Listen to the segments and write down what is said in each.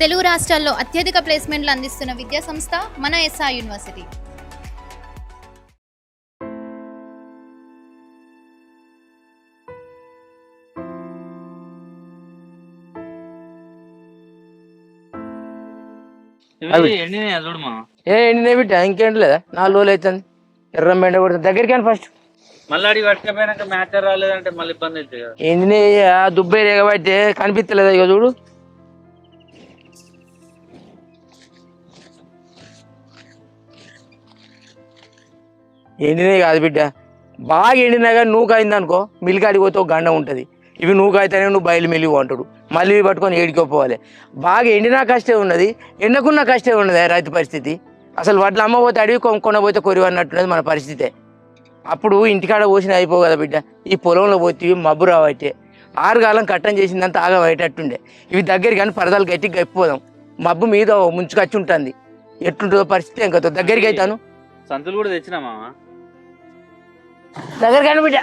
తెలుగు రాష్ట్రాల్లో అత్యధిక ప్లేస్మెంట్లు అందిస్తున్న విద్యా సంస్థ మన ఎస్ఆర్ యూనివర్సిటీ. ఎండినే బిడ్డ ఇంకేంటి లేదా 4 రోజులు అవుతుంది. ఎర్రం బెండ కొడుతుంది దగ్గరికి అని ఫస్ట్ మళ్ళీ అడిగి పట్టుకపోయినాక మ్యాచ్ రాలేదంటే మళ్ళీ ఇబ్బంది అవుతుంది కదా. ఎండినే దుబ్బై ఎగబట్టి కనిపిస్తలేదా ఇక చూడు. ఎండినే కాదు బిడ్డ, బాగా ఎండినా కానీ నూక అయింది అనుకో మిల్లి కాడికి పోతే ఒక గండ ఉంటుంది. ఇవి నూక అయితేనే నువ్వు బయలు మెలిగి అంటాడు, మళ్ళీ ఇవి పట్టుకొని ఏడికోపోవాలి. బాగా ఎండినా కష్టం ఉన్నది, ఎండకున్నా కష్టం ఉన్నది రైతు పరిస్థితి. అసలు వడ్లు అమ్మపోతే అడివి కొనపోతే కొరివి అన్నట్టున్నది మన పరిస్థితే. అప్పుడు ఇంటికాడ పోసిన అయిపోవు కదా బిడ్డ, ఈ పొలంలో పోతే మబ్బు రావట్టే 6 కాలం కట్టం చేసిందంతా ఆగా బయటట్టుండే. ఇవి దగ్గరికి కానీ పరదాలు గట్టిగా గప్పిపోదాం, మబ్బు మీద ముంచుకొచ్చి ఉంటుంది. ఎట్లుంటుందో పరిస్థితి ఇంకా దగ్గరికి అవుతాను. సంతులు కూడా తెచ్చినా మామ దగ్గర కానీ బిడ్డ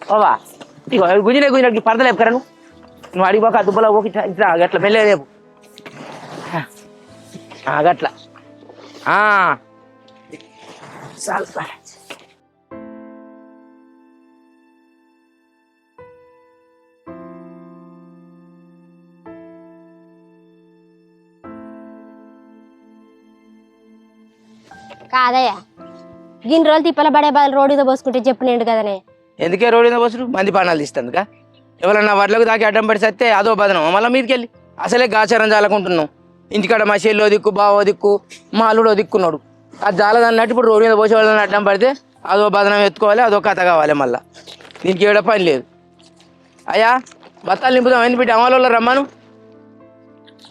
బాబా ఇగో గుంజినకి పరదలు ఎక్కరా నువ్వు అడిగిపోక దుబ్బలో పోకి ఇట్లా గట్ల మెల్లేదేపు గట్ల చాలు. కాదయ్యా గిన్ని రోజులు తిప్పల పడే బదులు రోడ్డు మీద పోసుకుంటే చెప్పినండు కదనే. ఎందుకే రోడ్డు మీద పోసుడు మంది పానాలు తీస్తుందిగా. ఎవరన్నా వడ్లకు దాకి అడ్డం పడి సత్తే అదో బదనం మళ్ళీ మీదకి వెళ్ళి అసలే గాచారం జాలకుంటున్నాం. ఇంటికాడ మా చెల్లో దిక్కు బావో దిక్కు మా అల్లుడో దిక్కున్నాడు. అది జాలదన్నట్టు ఇప్పుడు రోడ్డు మీద పోసే వాళ్ళని అడ్డం పడితే అదో బదనం ఎత్తుకోవాలి, అదో కథ కావాలి. మళ్ళీ దీనికి ఏడ పని లేదు. అయ్యా బత్తాలు నింపుదాం ఏంది బిడ్డ అమలలో రమ్మను.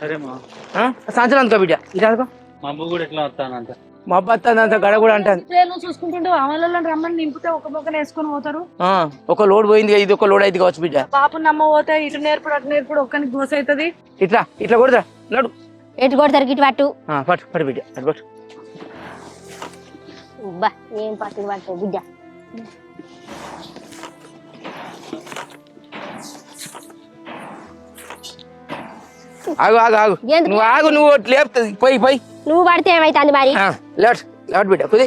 సరే మా సంచలం అనుకో బిడ్డ ఇది అనుకో. మా అమ్మ కూడా ఎట్లా వస్తానంట మా అబ్బ వస్తుందంత గడ కూడా అంటాను. చూసుకుంటుంటే అమలలో రమ్మని నింపితే ఒక మొక్కను వేసుకొని పోతారు. ఒక లోడ్ పోయింది, ఇది ఒక లోడ్ అయితే కావచ్చు బిడ్డ. పాప నమ్మ పోతే ఇటు నేర్పుడు అటు నేర్పుడు ఒక్కనికి దోశ అవుతుంది. ఇట్లా ఇట్లా కొడుతురా నడు ఎటు కొడతారు ఇటు పట్టు పట్టు పట్టు బిడ్డ అటు పట్టు. బా ఏం పట్టు పట్టు బిడ్డ. ఆగు ఆగు ఆగు నువ్వు ఆగు, నువ్వు లేపుతుంది పోయి పోయి. నువ్వు పడితే ఏమైతుంది మరి. లేట్ లేట్ బిడ్డ కుది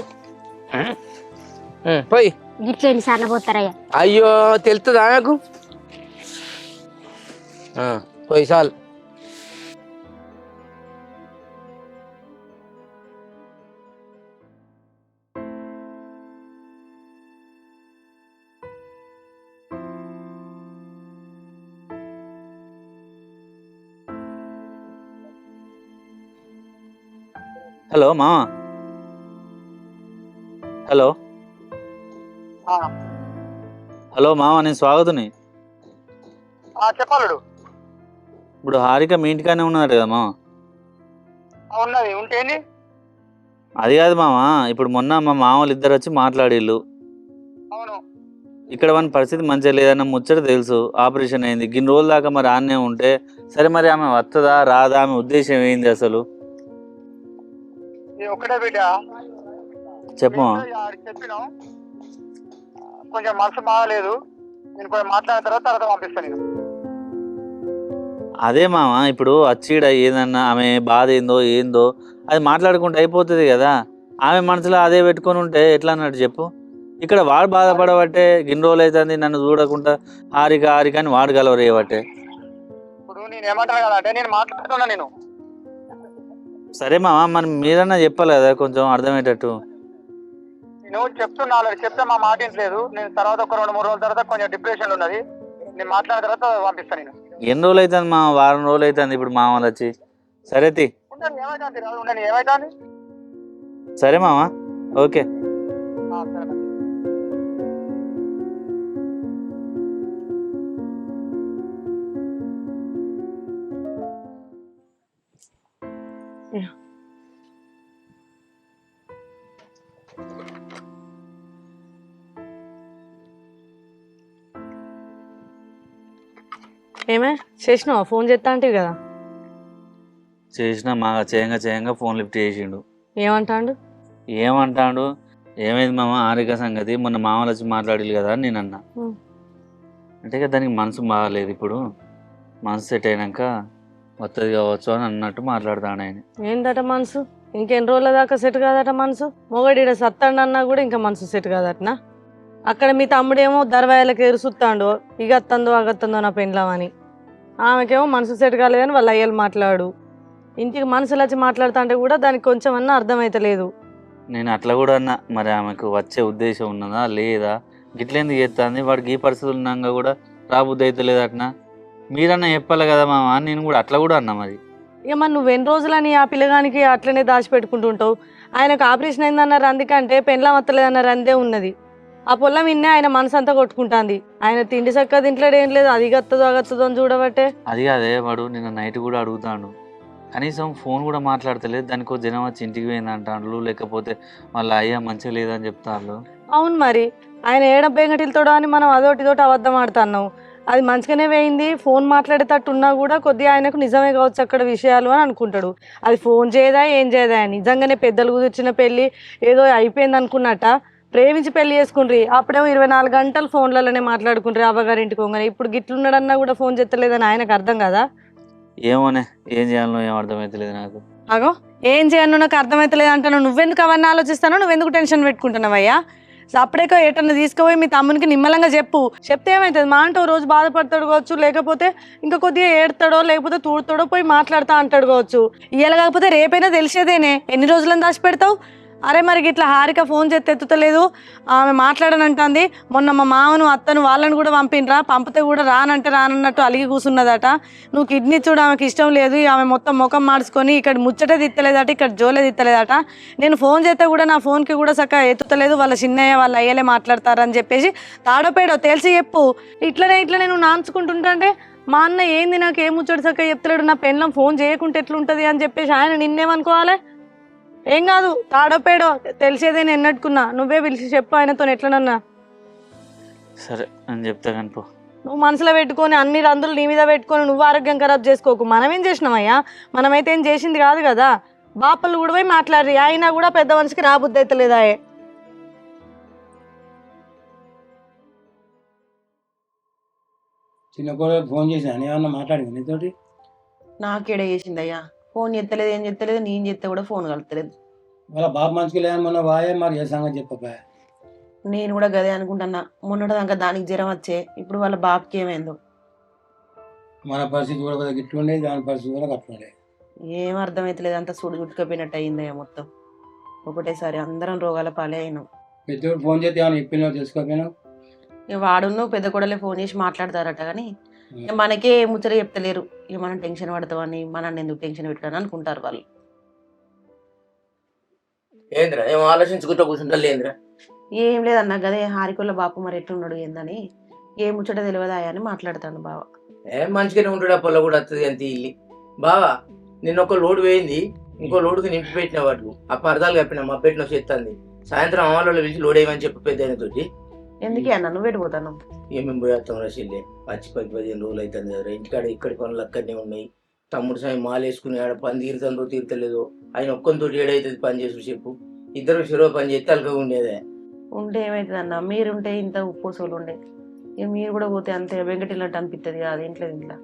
పోయి. గిట్ల ఎన్నిసార్లు పోతారయ్యా. అయ్యో తెలుస్తుందా నాకు. పోయి చాలు. హలో మా హలో హలో మామ నేను స్వాగతుని. చెప్పాలడు ఇప్పుడు హారిక మీ ఇంటికానే ఉన్నారు కదా మా. ఉన్నది ఉంటేంది అది కాదు మామ, ఇప్పుడు మొన్న మా మామూలు ఇద్దరు వచ్చి మాట్లాడిళ్ళు. అవును ఇక్కడ మన పరిస్థితి మంచిగా లేదన్న ముచ్చట తెలుసు. ఆపరేషన్ అయింది గిన్ని రోజుల దాకా మరి ఆన్నే ఉంటే సరే మరి ఆమె వస్తుందా రాదా, ఆమె ఉద్దేశం ఏంది అసలు ఒకటే బిడ్డ చెప్పు. చెప్పినాం కొంచెం మనసు బాగాలేదు, నేను కొంచెం మాట్లాడిన తర్వాత పంపిస్తాను నేను. అదే మామ ఇప్పుడు అచ్చీడ ఏదన్నా ఆమె బాధ ఏందో అది మాట్లాడుకుంటే అయిపోతుంది కదా. ఆమె మనసులో అదే పెట్టుకొని ఉంటే ఎట్లా అన్నట్టు చెప్పు. ఇక్కడ వాడు బాధపడబట్టే గిన్ని రోజులు అవుతుంది నన్ను చూడకుండా హారిక అని వాడు గలవరేయబట్టే. ఇప్పుడు నేను ఏమంటాను కదా అంటే నేను మాట్లాడుతున్నా నేను. సరే మామ మనం మీరన్నా చెప్పాలి కదా కొంచెం అర్థమయ్యేటట్టు. నేను చెప్తున్నా ఆల్రెడీ చెప్తే మా మాట లేదు. నేను తర్వాత ఒక 2-3 రోజుల తర్వాత కొంచెం డిప్రెషన్ ఉన్నది, నేను మాట్లాడిన తర్వాత పంపిస్తాను నేను. ఎన్ని రోజులు అవుతుంది మా? వారం రోజులు అవుతుంది ఇప్పుడు మామూలు వచ్చి. సరే తి ఏమైతుంది సరే మామ ఓకే. సరే ఏమే చేసినావా? ఫోన్ చేస్తా అంటే కదా. చేసిన మా చేయంగా ఫోన్ లిఫ్ట్ చేసిండు. ఏమంటాడు? ఏమైంది మామ హారిక సంగతి మొన్న మామలు వచ్చి మాట్లాడాలి కదా అని నేను అన్నా. అంటే దానికి మనసు బాగాలేదు, ఇప్పుడు మనసు సెట్ అయినాక వస్తుంది కావచ్చు అని అన్నట్టు మాట్లాడతాడు ఆయన. ఏందట మనసు ఇంకెన్ని రోజుల దాకా సెట్ కాదట మనసు. మొగడు ఈడ సత్తాడు అన్నా కూడా ఇంకా మనసు సెట్ కాదటనా. అక్కడ మీ తమ్ముడేమో దర్వాయాలకు ఎరుసుతాడు ఇగత్తందో అగత్తందో నా పెండ్లామని. ఆమెకేమో మనసు సెట్ కాలేదని వాళ్ళ అయ్యలు మాట్లాడు. ఇంటికి మనసులు వచ్చి మాట్లాడుతా అంటే కూడా దానికి కొంచెం అన్నా అర్థమైతలేదు. నేను అట్లా కూడా అన్నా, మరి ఆమెకు వచ్చే ఉద్దేశం ఉన్నదా లేదా, గిట్లేందుకు చేస్తుంది, వాడికి ఈ పరిస్థితులు ఉన్నాక కూడా రాబుద్ది అయితే లేదటనా. మీరన్నా చెప్పాలి కదా మామ, నేను కూడా అట్లా కూడా అన్నా. మరి ఇక మరి నువ్వు ఎన్ని రోజులని ఆ పిల్లగానికి అట్లనే దాచిపెట్టుకుంటుంటావు. ఆయనకు ఆపరేషన్ అయిందన్నారు అందుకంటే పెండ్లం వత్తలేదన్నారు అందే ఉన్నది. ఆ పొలం విన్నే ఆయన మనసు అంతా కొట్టుకుంటుంది. ఆయన తిండి చక్క తింట్లో ఏం లేదు, అది గత్తదో అగత్తదో అని చూడబట్టే. అది అదే వాడు నిన్న నైట్ కూడా అడుగుతాడు, కనీసం ఫోన్ కూడా మాట్లాడతలేదు. దానికో జనం వచ్చి ఇంటికి పోయింది అంటాడు, లేకపోతే వాళ్ళ అయ్యా మంచిగా లేదని చెప్తారు. అవును మరి ఆయన ఏడ బెంగటిలతోడో అని మనం అదోటితోటి అబద్ధం ఆడుతున్నావు. అది మంచిగానే వేయింది, ఫోన్ మాట్లాడేటట్టు ఉన్నా కూడా కొద్దిగా ఆయనకు నిజమే కావచ్చు అక్కడ విషయాలు అని అనుకుంటాడు. అది ఫోన్ చేయదా ఏం చేయదా అని. నిజంగానే పెద్దలు కుదిర్చిన పెళ్ళి ఏదో అయిపోయింది అనుకున్నట్ట ప్రేమించి పెళ్లి చేసుకుండ్రి. అప్పుడేమో 24 గంటలు ఫోన్లలోనే మాట్లాడుకుంటారు అవ్వగారింటికి పోగానే. ఇప్పుడు గిట్లున్నాడన్నా కూడా ఫోన్ చేస్తలేదని ఆయనకు అర్థం కదా. ఏమోనే, ఏం చేయాలో ఏం అర్థమైతలేదు నాకు. అగో ఏం చేయను నాకు అర్థమైతలేదు అంటాను. నువ్వెందుకు అవన్నీ ఆలోచిస్తానో, నువ్వెందుకు టెన్షన్ పెట్టుకుంటున్నావయ్యా. అప్పుడేకో ఎటన్నా తీసుకుపోయి మీ తమ్మునికి నిమ్మలంగా చెప్తే ఏమవుతుంది. మా అంటే రోజు బాధపడతాడు కావచ్చు, లేకపోతే ఇంకా కొద్దిగా ఏడతాడో లేకపోతే తూడుతాడో పోయి మాట్లాడుతా అంటాడు కావచ్చు. ఇవాళ కాకపోతే రేపైనా తెలిసేదేనే. ఎన్ని రోజులను దాచిపెడతావు. అరే మరి ఇట్లా హారిక ఫోన్ చేస్తే ఎత్తుతలేదు, ఆమె మాట్లాడనంటుంది. మొన్న మా మామను అత్తను వాళ్ళని కూడా పంపినరా, పంపితే కూడా రానంటే రానన్నట్టు అలిగి కూర్చున్నదట. నువ్వు కిడ్నీ చూడు ఆమెకి ఇష్టం లేదు, ఆమె మొత్తం ముఖం మార్చుకొని ఇక్కడ ముచ్చటే తిత్తలేదట, ఇక్కడ జోలే తిత్తలేదట. నేను ఫోన్ చేస్తే కూడా నా ఫోన్కి కూడా చక్కగా ఎత్తుతలేదు, వాళ్ళ చిన్నయ్య వాళ్ళ అయ్యలే మాట్లాడతారని చెప్పేసి తాడోపేడో తెలిసి చెప్పు. ఇట్లనే నువ్వు నాంచుకుంటుంటే మా అన్న ఏంది నాకు ఏం ముచ్చట చక్కగా చెప్తలేడు, నా పెళ్ళం ఫోన్ చేయకుంటే ఎట్లుంటుంది అని చెప్పేసి ఆయన నిన్నేమనుకోవాలి. ఏం కాదు తాడోపేడో తెలిసేదే నేను ఎన్నట్టుకున్నా. నువ్వే పిలిచి చెప్పు ఆయనతో ఎట్లనన్నా. సరే అని చెప్తా కనుకో. నువ్వు మనసులో పెట్టుకొని అన్ని రందులు నీ మీద పెట్టుకొని నువ్వు ఆరోగ్యం ఖరాబ్ చేసుకోకు. మనమేం చేసినామయ్యా, మనమైతే ఏం చేసింది కాదు కదా. బాపలు కూడా పోయి మాట్లాడి అయినా కూడా పెద్ద మనిషికి రాబుద్ది అయితే లేదా. చిన్న కూడా ఫోన్ చేశాను, ఏమన్నా మాట్లాడింది నీతోటి? నాకేడ చేసిందయ్యా, ఫోన్ ఎత్తలేదు ఏం చెత్తలేదు, నేను చెప్తే కూడా ఫోన్ కలుతలేదు. వాళ్ళ బాబు మంచిగా లేదని మొన్న వాయే మరి ఏ సంగతి చెప్పబా. నేను కూడా గదే అనుకుంటున్నా. మొన్నటిదాకా దానికి జ్వరం వచ్చే, ఇప్పుడు వాళ్ళ బాబుకి ఏమైందో. మన పరిస్థితి కూడా కొద్దిగా గిట్లుండే, దాని పరిస్థితి కూడా గట్లుండే. ఏం అర్థమవుతలేదు, అంతా సుడి గుట్టుకపోయినట్టు అయిందయ్యా మొత్తం. ఒకటేసారి అందరం రోగాల పాలే అయినాం. పెద్దోడు ఫోన్ చేస్తే ఏమైనా చెప్పినావు తెలుసుకోపోయినావు? ఇక వాడును పెద్ద కొడలే ఫోన్ చేసి మాట్లాడతారట, కానీ ఇక మనకే ముచ్చట చెప్తలేరు. ఇక మనం టెన్షన్ పడతామని, మనల్ని ఎందుకు టెన్షన్ పెట్టాలని అనుకుంటారు వాళ్ళు. ఏంద్రా ఏం ఆలోచించుకుంటూ కూర్చుంటా లేదురా. ఏం లేదన్నా గదే హారికొల్ల బాపు మరి ఎట్లున్నాడు ఏందని, ఏ ముచ్చట తెలియదా అని మాట్లాడతాను బావ. మంచిగానే ఉంటాడు, ఆ పొల్ల కూడా వస్తుంది అంత ఇల్లి. బావా నిన్న ఒక లోడు వేయింది, ఇంకో లోడుకి నింపి పెట్టిన వాటికి ఆ పరదాలు కప్పిన మా పెట్టిన చేస్తుంది. సాయంత్రం అమ్మాలో పిలిచి లోడ్ వేయమని చెప్పి పెద్ద తోటి. ఎందుకే అన్న నువ్వు పెట్టిపోతాను? ఏమేమి పోయేస్తాం రసీల్లే, వచ్చి 10-15 రోజులు అవుతుంది కదా. ఇంటికాడ ఇక్కడి పనులు అక్కడనే ఉన్నాయి. తమ్ముడు సాయం మాల వేసుకుని ఆడ పని తీరుతుందో తీరుతలేదో, ఆయన ఒక్కంతో ఏడవుతుంది పని చేసి చెప్పు. ఇద్దరు చెరువు పని చేస్తే అలగా ఉండేదే. ఉంటే ఏమవుతుంది అన్న, మీరుంటే ఇంత ఉప్పోసోలు ఉండే, ఇక మీరు కూడా పోతే అంతే వెంకటిల్లినట్టు అనిపిస్తుంది కదా ఇంట్లో. ఇంట్లో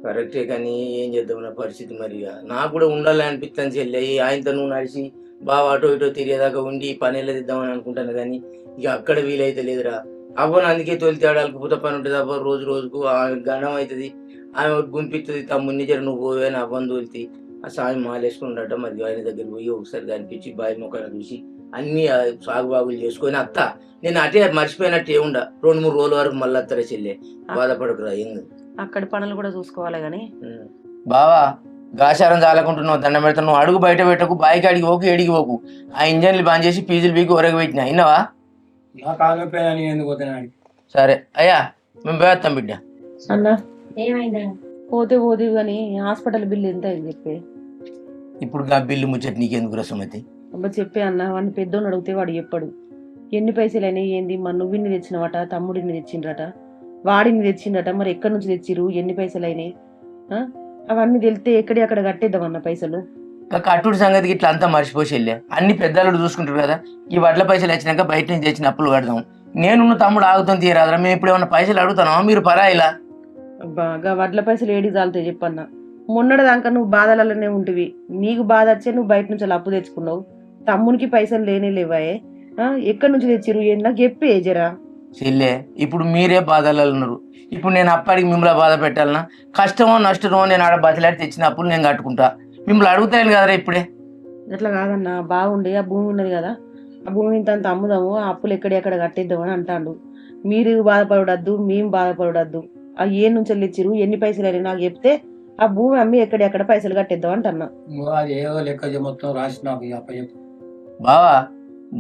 కరెక్టే, కానీ ఏం చేద్దాం నా పరిస్థితి మరి. నాకు కూడా ఉండాలని అనిపిస్తాను చెల్లె. ఆయనతో నువ్వు నడిచి బాగా అటో ఇటో తిరిగేదాకా ఉండి పని వెళ్ళదిద్దామని అనుకుంటాను, కానీ ఇక అక్కడ వీలైతే లేదురా. అవ్వను అందుకే తొలి తేడాలకు పూత పని ఉంటుంది. అవ్వ రోజు రోజుకు ఆమె గండం అవుతుంది, ఆమె గుంపిస్తుంది. తమ్ముడిని జర నువ్వు పోవే నా అవ్వని తోలితే ఆ సాయం మాలేసుకుంటాట. మరి ఆయన దగ్గర పోయి ఒకసారి కనిపించి బావి మొక్కను చూసి అన్ని సాగుబాగులు చేసుకొని అత్త. నేను అటే మర్చిపోయినట్టు ఏముండ 2-3 రోజుల వరకు మళ్ళీ అత్తరా చెల్లె, బాధపడకురా. ఏంది అక్కడి పనులు కూడా చూసుకోవాలి. కానీ బావా గాచారం చాలకుంటున్నావు, దండం పెడతావు. నువ్వు అడుగు బయట పెట్టకు, బాయికి అడిగి పోకు, ఏడికి పోకు. ఆ ఇంజన్లు బంద్ చేసి పీజులు బీకి ఒరగ పెట్టినా అయినావా? నాకు ఆగిపోయినా నేను ఎందుకు పోతున్నాడు. సరే అయ్యా మేము పోయేస్తాం బిడ్డ. అన్న ఏమైందా? పోతే కానీ హాస్పిటల్ బిల్లు ఎంత అని చెప్పి. ఇప్పుడు ఆ బిల్లు ముచ్చట నీకెందుకు రసమతి? అబ్బా చెప్పే అన్న, వాడిని పెద్దోని అడిగితే వాడు చెప్పాడు. ఎన్ని పైసలు అయినాయి ఏంది, మరి నువ్విన్ని తెచ్చినవట, తమ్ముడిని తెచ్చిండ్రట, వాడిని తెచ్చిండట, మరి ఎక్కడి నుంచి తెచ్చిరు, ఎన్ని పైసలు అయినాయి అవన్నీ తెలితే ఎక్కడి అక్కడ కట్టేద్దామన్న పైసలు. కట్టుడు సంగతికి ఇట్లా అంతా మర్చిపోసి వెళ్ళా. అన్ని పెద్దలు చూసుకుంటారు కదా. ఈ వడ్ల పైసలు వచ్చినాక బయట నుంచి తెచ్చిన అప్పులు కడదాం. నేనున్న తమ్ముడు ఆగుతాం తీయరాదరా. మేము ఇప్పుడు ఏమన్నా పైసలు అడుగుతానా? మీరు పరాయిలా బాగా వడ్ల పైసలు ఏడికి చాలుతాయి చెప్పన్న. మొన్నటిదాకా నువ్వు బాధలలోనే ఉంటివి, నీకు బాధ వచ్చే నువ్వు బయట నుంచి అప్పు తెచ్చుకున్నావు, తమ్మునికి పైసలు లేనే లేవాయే, ఎక్కడి నుంచి తెచ్చిరు ఏంటి నాకు చెప్పే జరా. చెల్లె ఇప్పుడు మీరే బాధలలో ఉన్నారు. ఇప్పుడు నేను అప్పటికి మిమ్మల్ని బాధ పెట్టాలనా? కష్టమో నష్టమో నేను ఆడ బతిలాడి తెచ్చిన అప్పులు నేను కట్టుకుంటా. మిమ్మల్ని అడుగుతాను కదరా ఇప్పుడే. అట్లా కాదన్నా, బాగుండి ఆ భూమి ఉన్నది కదా, ఆ భూమి ఇంత అమ్ముదాము, ఆ అప్పులు ఎక్కడెక్కడ కట్టేద్దాం అని అంటాడు. మీరు బాధపడద్దు, మేము బాధపడద్దు. ఆ ఏ నుంచి తెచ్చిరు, ఎన్ని పైసలు అయినా నాకు చెప్తే ఆ భూమి అమ్మి ఎక్కడెక్కడ పైసలు కట్టేద్దాం అంటన్నా. అది ఏదో లెక్క మొత్తం రాసి నాకు అప్పచెప్పు. బావా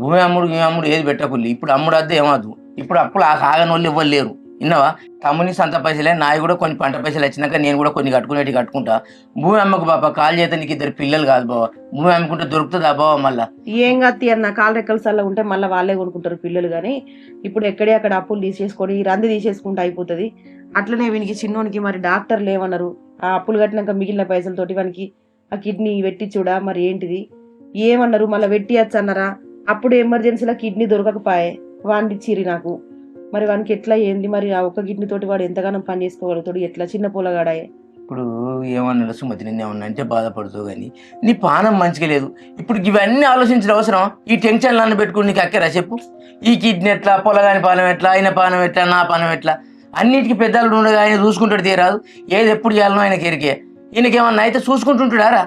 భూమి అమ్ముడు ఏది పెట్టకుల్లి. ఇప్పుడు అమ్ముడు వద్ద ఏమద్దు. ఇప్పుడు అప్పులు ఆగని వాళ్ళు ఇవ్వరు లేరు. విన్నావా? తమ్ముని సొంత పైసలే, నాయి కూడా కొన్ని పంట పైసలు వచ్చినాక నేను కూడా కొన్ని కట్టుకుంటా. భూమి అమ్మకు బాబా, కాలు చేత నీకు 2 పిల్లలు కాదు బావా. భూమి అమ్ముకుంటే దొరుకుతుందా బావా? మళ్ళా ఏం కత్తి అన్న, కాలు రెక్కల సల్ల ఉంటే మళ్ళీ వాళ్ళే కొనుక్కుంటారు పిల్లలు. కానీ ఇప్పుడు ఎక్కడే అక్కడ అప్పులు తీసేసుకొని రంది తీసేసుకుంటే అయిపోతుంది. అట్లనే వీనికి చిన్నోనికి మరి డాక్టర్లు ఏమన్నారు, ఆ అప్పులు కట్టినాక మిగిలిన పైసలతోటి వానికి ఆ కిడ్నీ పెట్టించుడా మరి ఏంటిది ఏమన్నారు, మళ్ళీ పెట్టియచ్చు అన్నారా? అప్పుడు ఎమర్జెన్సీలో కిడ్నీ దొరకకపోయే, వాడిని ఇచ్చిరి నాకు. మరి వానికి ఎట్లా ఏంది మరి? ఆ ఒక్క కిడ్నీ తోటి వాడు ఎంతగానో పని చేసుకోగలుగుతాడు, ఎట్లా చిన్న పూలగాడాయే. ఇప్పుడు ఏమన్నా సుమతి నిన్న ఏమన్నా అంటే బాధపడుతావు, కానీ నీ పానం మంచిగా లేదు. ఇప్పుడు ఇవన్నీ ఆలోచించిన అవసరం? ఈ టెన్షన్లు అన్న పెట్టుకుని నీకు అక్కరా చెప్పు? ఈ కిడ్నీ ఎట్లా, పొలగాని పానం ఎట్లా, ఆయన పానం ఎట్లా, నా పానం ఎట్లా, అన్నిటికీ పెద్దలు ఉండగా ఆయన చూసుకుంటాడు తీరాదు. ఏది ఎప్పుడు చేయాలనో ఆయనకి ఎరికే. ఈయనకేమన్నా అయితే చూసుకుంటుంటాడారా?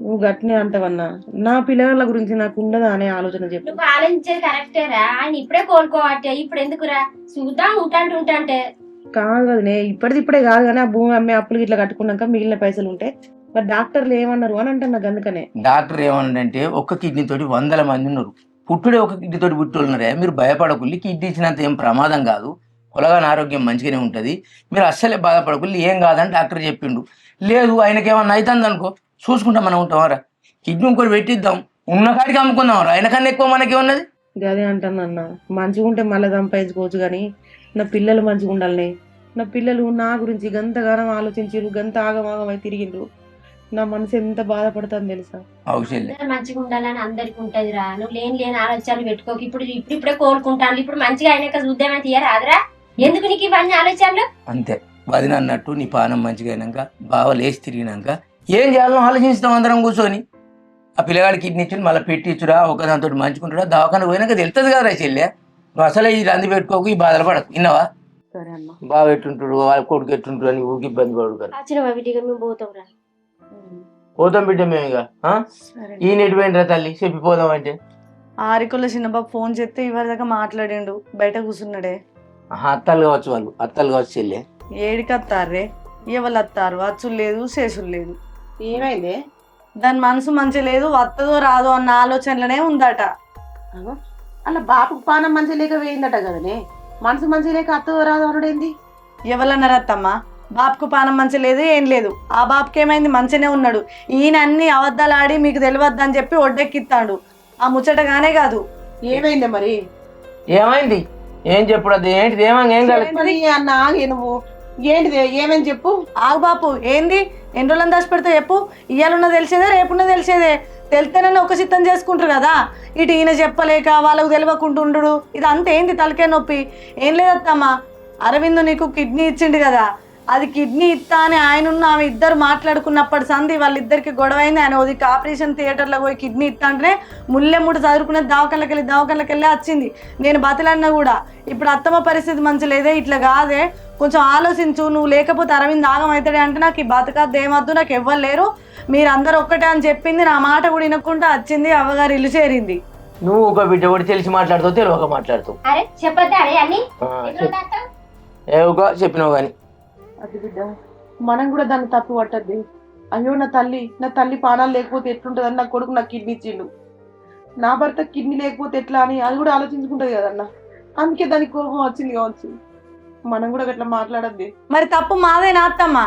నువ్వు గట్నే అంటావన్నా, నా పిల్లల గురించి నాకు ఉండదా అనే ఆలోచన చెప్పు. నువ్వు ఆలోచించేది కరెక్టేరా, ఆయన ఇప్పుడే కోలుకోవట్టే, ఇప్పుడు ఎందుకురా చూద్దాం ఉంటాంటే. కాదు కదనే, ఇప్పుడే కాదు కానీ ఆ భూమి అమ్మే అప్పులు ఇట్లా కట్టుకున్నాక మిగిలిన పైసలు ఉంటే మరి డాక్టర్లు ఏమన్నారు అని అంటే నాకు అందుకనే. డాక్టర్ ఏమన్నాడంటే ఒక్క కిడ్నీ తోటి 100 మంది ఉన్నారు. పుట్టుడే ఒక కిడ్నీ తోటి పుట్టున్నారే. మీరు భయపడకుల్లి, కిడ్నీ ఇచ్చినంత ఏం ప్రమాదం కాదు, పొలగాని ఆరోగ్యం మంచిగానే ఉంటుంది, మీరు అస్సలే బాధపడకుల్లి, ఏం కాదని డాక్టర్ చెప్పిండు. లేదు ఆయనకేమన్నా అవుతుంది అనుకో, చూసుకుంటా మనం ఉంటామారా, కిడ్నీ ఇంకోటి పెట్టిద్దాం, ఉన్న కాడికి అమ్ముకుందాం. ఆయనకన్నా ఎక్కువ మనకి ఉన్నది. అదే అంటానన్న, మంచిగా ఉంటే మళ్ళీ సంపాదించుకోవచ్చు కానీ నా పిల్లలు మంచిగా ఉండాలనే. నా పిల్లలు నా గురించి గంతగానం ఆలోచించారు, గంత ఆగమాగమై తిరిగిండ్రు. నా మనసు ఎంత బాధపడతాను తెలుసా? మంచిగా ఉండాలని అందరికి ఉంటది రా, నువ్వు లేని ఆలోచనలు పెట్టుకోక. ఇప్పుడే కోలుకుంటాను, ఇప్పుడు మంచిగా అయినాక చూద్దామని తీయరాదురా, ఎందుకు నీకు ఇవన్నీ ఆలోచనలు? అంతే వదిన అన్నట్టు నీ పానం మంచిగా అయినాక, బావ లేచి తిరిగినాక ఏం చేయాలో ఆలోచిస్తాం అందరం కూర్చొని. ఆ పిల్లగాడి కిడ్నీ ఇచ్చి మళ్ళీ పెట్టించురా, ఒకదాంతో మంచుకుంటాడా, దవాఖాన పోయినాక తెలుస్తుంది కదా చెల్లె. నువ్వు అసలే ఈ రంది పెట్టుకోకు, ఈ బాధలు పడకు. విన్నావా? సరే అన్న. బావ ఎట్టుంటాడు, వాళ్ళ కొడుకు ఎట్టుంటాడు అని ఊరికి ఇబ్బంది పడు కదా. పోతాం బిడ్డ మేము ఇక. ఈ నెట్ పోయినరా తల్లి చెప్పిపోదాం అంటే. ఆరికొల్ల చిన్నబాబు ఫోన్ చేస్తే ఇవాళ దాకా మాట్లాడిండు, బయట కూర్చున్నాడే. అత్తలు కావచ్చు, వాళ్ళు అత్తలు కావచ్చు చెల్లె. ఏడికి వస్తారే, ఎవరు వస్తారు? అచ్చులు లేదు, శేషులు లేదు. ఏమైంది? దాని మనసు మంచిగా లేదు, వస్తుందో రాదో అన్న ఆలోచనలనే ఉందట. అలా బాపుకు పానం మంచిగా లేక వేయిందట కదనే, మనసు మంచిగా లేక అత్త రాదు అనుడేంది? ఎవరన్నారు అత్తమ్మ? బాపుకు పానం మంచి లేదు, ఏం లేదు. ఆ బాపుకి ఏమైంది? మంచిగానే ఉన్నాడు. ఈయన అన్ని అబద్ధాలు ఆడి మీకు తెలియద్దని చెప్పి ఒడ్డెక్కిస్తాడు. ఆ ముచ్చటగానే కాదు. ఏమైంది మరి? ఏమైంది? ఏం చెప్పుడు? అది ఏంటిది? ఏమైంది? ఏం కాలేదు అన్న, నువ్వు ఏంటిది? ఏమేమి చెప్పు. ఆగు బాపు, ఏంది? ఎన్ని రోజులను దాచి పెడితే చెప్పు. ఇయ్యాలున్న తెలిసేదే, రేపున్న తెలిసేదే. తెలితేనే ఒక సిద్ధం చేసుకుంటారు కదా. ఇటు ఈయన చెప్పలేక వాళ్ళకు తెలియకుంటుండు, ఇది అంత ఏంది తలకే నొప్పి? ఏం లేదత్తమ్మా, అరవింద్ నీకు కిడ్నీ ఇచ్చిండు కదా, అది కిడ్నీ ఇస్తా అని ఆయన ఆమె ఇద్దరు మాట్లాడుకున్నప్పటి సంది వాళ్ళిద్దరికి గొడవ అయింది. ఆయన ఉదికి ఆపరేషన్ థియేటర్లో పోయి కిడ్నీ ఇస్తా అంటే ముళ్ళెముడు చదువుకునేది దవాఖానకి వెళ్ళి వచ్చింది. నేను బతలన్నా కూడా ఇప్పుడు అత్తమ్మ పరిస్థితి మంచి లేదే, ఇట్లా కాదే, కొంచెం ఆలోచించు, నువ్వు లేకపోతే అరవింద్ ఆగమవుతాడే అంటే నాకు ఈ బతకద్దు, ఏమద్దు, నాకు ఎవ్వరు లేరు, మీరందరూ ఒక్కటే అని చెప్పింది. నా మాట కూడా వినకుండా వచ్చింది, అవ్వగారు ఇల్లు చేరింది. నువ్వు ఒక బిడ్డ కూడా తెలిసి మాట్లాడుతావు, తెలియక మాట్లాడుతావు. చెప్పినావు కానీ అది బిడ్డ, మనం కూడా దాన్ని తప్పు పట్టద్ది. అయ్యో నా తల్లి పానాలు లేకపోతే ఎట్లుంటదని నా కొడుకు నాకు కిడ్నీ ఇచ్చిండు, నా భర్త కిడ్నీ లేకపోతే ఎట్లా అని అది కూడా ఆలోచించుకుంటది కదన్న. అందుకే దానికి కోపం వచ్చింది కావచ్చు. మనం కూడా అట్లా మాట్లాడద్ది. మరి తప్పు మాదేనా అత్తమ్మ?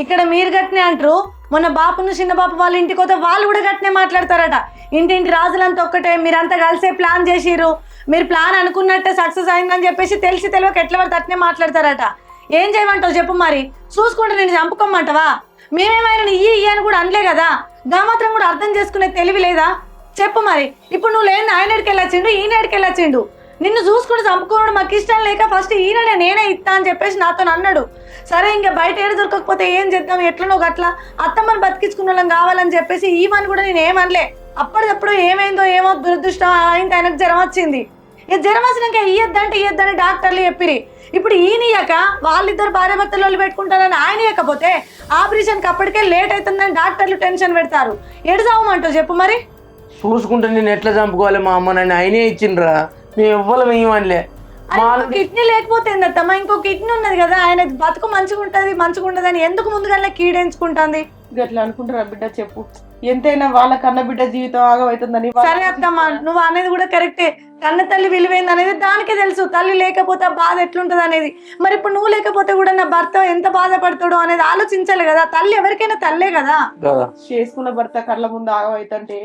ఇక్కడ మీరు గట్టినే అంటారు, మొన్న బాపును చిన్న బాపు వాళ్ళ ఇంటికి పోతే వాళ్ళు కూడా గట్టినే మాట్లాడతారట. ఇంటింటి రాజులంతా ఒక్కటే, మీరంతా కలిసే ప్లాన్ చేసిరు, మీరు ప్లాన్ అనుకున్నట్టే సక్సెస్ అయిందని చెప్పేసి తెలిసి తెలియక ఎట్లా పడితే అట్నే మాట్లాడతారట. ఏం చేయమంటావు చెప్పు మరి? చూసుకుంటే నేను చంపుకోమంటావా? మేమేమైనా ఈ అని కూడా అనలే కదా, గా మాత్రం కూడా అర్థం చేసుకునే తెలివి లేదా చెప్పు మరి? ఇప్పుడు నువ్వు లేని ఆయన ఎడికి వెళ్ళొచ్చిండు, ఈయన ఎడికి వెళ్ళొచ్చిండు, నిన్ను చూసుకుని చంపుకోవడం మాకు ఇష్టం లేక ఫస్ట్ ఈయననే నేనే ఇస్తా అని చెప్పేసి నాతో అన్నాడు. సరే ఇంకా బయట ఏడు దొరకకపోతే ఏం చేద్దాం, ఎట్లనో గట్లా అత్తమ్మని బతికించుకున్న వాళ్ళం కావాలని చెప్పేసి ఈవని కూడా నేను ఏమనలే. అప్పటికప్పుడు ఏమైందో ఏమో దురదృష్టం అయింది, ఆయనకు జ్వరం వచ్చింది. ఇక జ్వరం వచ్చినాక ఇయ్యొద్దని డాక్టర్లు చెప్పిరి. ఇప్పుడు ఈయనయ్యాక వాళ్ళిద్దరు భార్య భర్తలు వాళ్ళు పెట్టుకుంటారని ఆయన ఇవ్వకపోతే ఆపరేషన్కి అప్పటికే లేట్ అవుతుందని డాక్టర్లు టెన్షన్ పెడతారు. ఎడు చావమంటావు చెప్పు మరి? చూసుకుంటే నేను ఎట్లా చంపుకోవాలి మా అమ్మ, నన్ను ఆయనే ఇచ్చిండ్రా, మేము ఎవ్వరం ఏమనిలే. కిడ్నీ లేకపోతే ఏందమ్మా, ఇంకో కిడ్నీ ఉన్నది కదా, ఆయన బతుకు మంచిగా ఉండదు అని ఎందుకు ముందుగానే కీడేంచుకుంటుంది? గట్లా అనుకుంటారా బిడ్డ చెప్పు? ఎంతైనా వాళ్ళ కన్న బిడ్డ జీవితం ఆగమవుతుందని. సరే అత్తమ్మా, నువ్వు అనేది కూడా కరెక్టే. కన్న తల్లి విలువైంది అనేది దానికే తెలుసు. తల్లి లేకపోతే ఆ బాధ ఎట్లుంటది అనేది. మరి ఇప్పుడు నువ్వు లేకపోతే కూడా నా భర్త ఎంత బాధపడతాడో అనేది ఆలోచించాలి కదా. తల్లి ఎవరికైనా తల్లే కదా. చేసుకున్న భర్త కళ్ళ ముందు ఆగమైతుంటే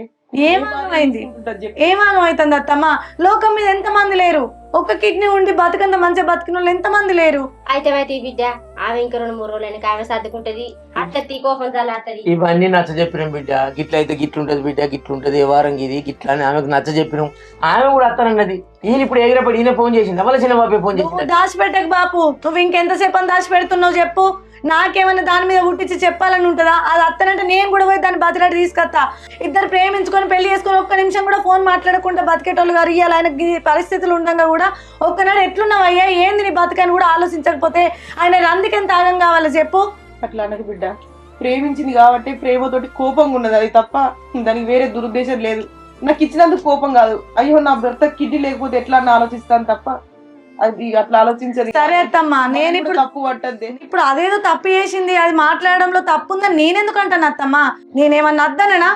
ఏమాగమైతుంది అత్తమ్మా? లోకం మీద ఎంత మంది లేరు? ఒక్క కిడ్నీ ఉండి బతుకంత మంచిగా బతికిన వాళ్ళు ఎంత మంది లేరు? అయితే ఈ బిడ్డ ఆమె ఇంకా 2-3 రోజులైనా ఆమె సర్దుకుంటది. అట్లా కోపం చల్లారుతుంది. ఇవన్నీ నచ్చ చెప్పినాం బిడ్డ, గిట్లయితే గిట్లుంటది బిడ్డ, గిట్లుంటది ఏ వారం ఇది గిట్లా అని ఆమెకు నచ్చ చెప్పినాం. ఆమె కూడా అత్తనన్నది. ఈయన ఇప్పుడు ఎగిరపడి ఈయన ఫోన్ చేసింది, వాళ్ళ చిన్న బాబే ఫోన్ చేసింది. దాచిపెట్టకు బాపు, నువ్వు ఇంకెంతసేపు అని దాచిపెడుతున్నావు చెప్పు. నాకేమన్నా దాని మీద ఉట్టించి చెప్పాలని ఉంటుందా? అది అత్తనంటే నేను కూడా పోయి దాన్ని బతిలాడి తీసుకొస్తా. ఇద్దరు ప్రేమించుకొని పెళ్లి చేసుకొని ఒక్క నిమిషం కూడా ఫోన్ మాట్లాడకుండా బతికేటోళ్ళు గారు ఇవ్వాలి. ఆయనకి పరిస్థితులు ఉండగా కూడా ఒక్కనాడు ఎట్లున్నావయ్యా ఏంది నీ బతకని కూడా ఆలోచించకపోతే ఆయన అందుకెంత ఆగం కావాలి చెప్పు? అట్లా అనకు బిడ్డ, ప్రేమించింది కాబట్టి ప్రేమతోటి కోపంగా ఉన్నది, అది తప్ప దానికి వేరే దురుద్దేశం లేదు. నాకు ఇచ్చినందుకు కోపం కాదు, అయ్యో నా భర్త కిడ్నీ లేకపోతే ఎట్లా అని ఆలోచిస్తాను తప్ప అది అట్లా ఆలోచించదు. సరే అత్తమ్మా, నేను ఇప్పుడు తప్పు పట్టద్ది. ఇప్పుడు అదేదో తప్పు చేసింది, అది మాట్లాడడంలో తప్పు ఉందని నేనెందుకు అంటాను అత్తమ్మా? నేనేమన్నా అద్దననా?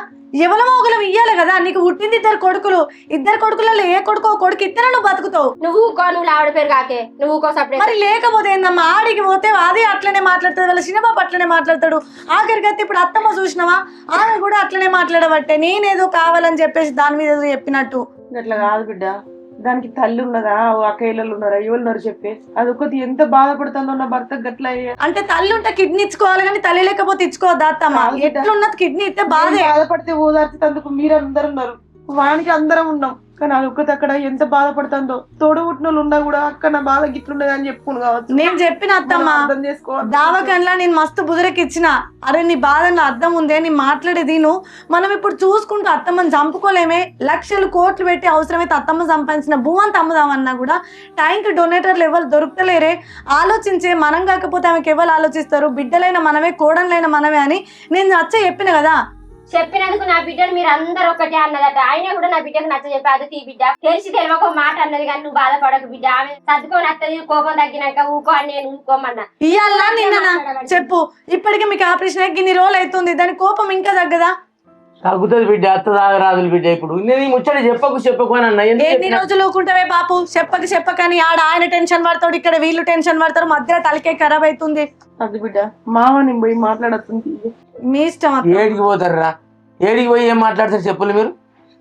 ఎవరమో ఒకరు ఇయ్యాలి కదా. నీకు పుట్టింది ఇద్దరు కొడుకులలో ఏ కొడుకో కొడుకు ఇద్దరు నువ్వు బతుకుతావు. నువ్వు ఆవిడ పేరు కాకే నువ్వు మరి లేకపోతే ఏందమ్మా? ఆడికి పోతే అది అట్లనే మాట్లాడుతుంది, వాళ్ళ చిన్నబాబు అట్లనే మాట్లాడతాడు. ఆఖరికి అయితే ఇప్పుడు అత్తమ్మ చూసినావా, ఆమె కూడా అట్లనే మాట్లాడబట్టే నేనేదో కావాలని చెప్పేసి దాని మీద ఏదో చెప్పినట్టు. అట్లా కాదు బిడ్డ, దానికి తల్లి ఉన్నదా, అక్కయ్యలు ఉన్నారా, ఎవరున్నారు చెప్పే? అది ఒకటి ఎంత బాధపడుతుందో నా భర్త గట్ల. అంటే తల్లి ఉంటే కిడ్నీ ఇచ్చుకోవాలి కానీ తల్లి లేకపోతే ఇచ్చుకోవద్దా అత్తమ్మ? ఎట్లున్నది కిడ్నీ ఇస్తే బాధపడితే ఓదార్చేందుకు మీరందరూ ఉన్నారు, వానికి అందరం ఉన్నాం. కానీ అది ఒక్కటి అక్కడ ఎంత బాధపడుతుందో. తోడబుట్టిన వాళ్ళు ఉన్నా కూడా అక్క నా బాధ గిట్లున్నది అని చెప్పుకుని కావచ్చు. నేను చెప్పిన అత్తమ్మ దావకంలా నేను మస్తు బుదిరకి ఇచ్చిన. అరే నీ బాధలో అర్థం ఉందే, నీ మాట్లాడేది నువ్వు. మనం ఇప్పుడు చూసుకుంటూ అత్తమ్మని చంపుకోలేమే. లక్షలు కోట్లు పెట్టి అవసరమైతే అత్తమ్మ సంపాదించిన భూమంతా అమ్ముదామన్నా కూడా టైంకి డొనేటర్లు ఎవరు దొరుకుతలేరే. ఆలోచించే మనం కాకపోతే ఆమెకి ఎవరు ఆలోచిస్తారు? బిడ్డలైన మనమే, కోడళ్ళైన మనమే అని నేను నచ్చ చెప్పిన కదా. చెప్పినందుకు నా బిడ్డను మీరు అందరు ఒకటే అన్నదట. ఆయన కూడా నా బిడ్డకు నచ్చ చెప్పి అది తీ బిడ్డ, తెలిసి తెలియక మాట అన్నది కానీ నువ్వు బాధపడకు బిడ్డ. ఆమె సర్దుకొని వస్తుంది, కోపం తగ్గినాక ఊకో అని నేను ఊకోమన్నా. ఇయ్యాలా నిన్న చెప్పు? ఇప్పటికే మీకు ఆపరేషన్ ఇన్ని రోజులు అవుతుంది, దాని కోపం ఇంకా తగ్గదా? తగ్గుతుంది బిడ్డ, అత్త రాదులు బిడ్డ. ఇప్పుడు నేను ముచ్చట చెప్పకు అని అన్నా. ఎన్ని రోజులు ఊకుంటావే బాపు? చెప్పకని ఆడ ఆయన టెన్షన్ పడతాడు, ఇక్కడ వీళ్ళు టెన్షన్ పడతారు, మధ్య తలకే ఖరాబ్ అవుతుంది. అది బిడ్డ మామని పోయి మాట్లాడుతుంది, మీ ఇష్టం. ఏడికి పోతారా? ఏడికి పోయి ఏం మాట్లాడతారు చెప్పులు మీరు?